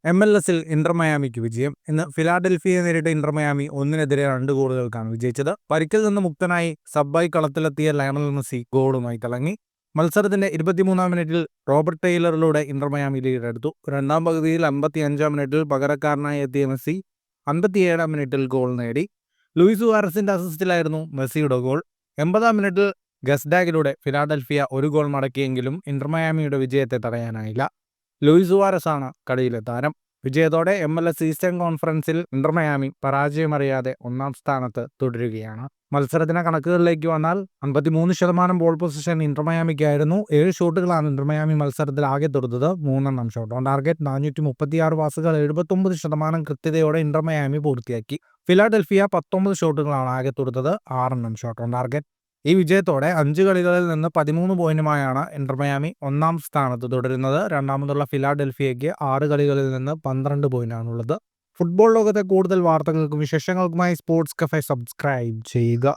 MLS-ൽ Inter മയാമിക്ക് വിജയം. ഇന്ന് ഫിലാഡൽഫിയയെ നേരിട്ട ഇന്റർ മയാമി 1-നെതിരെ 2 ഗോളുകൾക്കാണ് വിജയിച്ചത്. പരിക്കിൽ നിന്ന് മുക്തനായി സബ്ബായി കളത്തിലെത്തിയ ലയണൽ മെസ്സി ഗോളുമായി തിളങ്ങി. മത്സരത്തിന്റെ 23-ാം മിനിറ്റിൽ റോബർട്ട് ടെയ്ലറിലൂടെ ഇന്റർ മയാമി ലീഡെടുത്തു. രണ്ടാം പകുതിയിൽ 55-ാം മിനിറ്റിൽ പകരക്കാരനായി എത്തിയ മെസ്സി 57-ാം മിനിറ്റിൽ ഗോൾ നേടി. ലൂയിസ് സുവാരസിന്റെ അസിസ്റ്റിലായിരുന്നു മെസ്സിയുടെ ഗോൾ. 80-ാം മിനിറ്റിൽ ഗസ്ഡാഗിലൂടെ ഫിലാഡൽഫിയ ഒരു ഗോൾ മടക്കിയെങ്കിലും ഇന്റർ മയാമിയുടെ വിജയത്തെ തടയാനായില്ല. ലൂയിസ് സുവാരസാണ് കളിയിലെ താരം. വിജയത്തോടെ MLS ഈസ്റ്റേൺ കോൺഫറൻസിൽ ഇന്റർ മയാമി പരാജയമറിയാതെ 1-ാം സ്ഥാനത്ത് തുടരുകയാണ്. മത്സരത്തിന്റെ കണക്കുകളിലേക്ക് വന്നാൽ 53% ബോൾ പൊസിഷൻ ഇന്റർ മയാമിക്കായിരുന്നു. 7 ഷോട്ടുകളാണ് ഇന്റർ മയാമി മത്സരത്തിൽ ആകെ തൊടുത്തത്. 3 ഷോട്ട് ഓൺ ടാർഗറ്റ്. 436 പാസുകൾ 79% കൃത്യതയോടെ ഇന്റർ മയാമി പൂർത്തിയാക്കി. ഫിലാഡൽഫിയ 19 ഷോട്ടുകളാണ് ആകെ തൊടുത്തത്. 6 ഷോട്ട് ഓൺ ടാർഗറ്റ്. ഈ വിജയത്തോടെ 5 കളികളിൽ നിന്ന് 13 പോയിന്റുമായാണ് ഇന്റർ മയാമി 1-ാം സ്ഥാനത്ത് തുടരുന്നത്. രണ്ടാമതുള്ള ഫിലാഡൽഫിയയ്ക്ക് 6 കളികളിൽ നിന്ന് 12 പോയിന്റാണുള്ളത്. ഫുട്ബോൾ ലോകത്തെ കൂടുതൽ വാർത്തകൾക്കും വിശേഷങ്ങൾക്കുമായി സ്പോർട്സ് കഫേ സബ്സ്ക്രൈബ് ചെയ്യുക.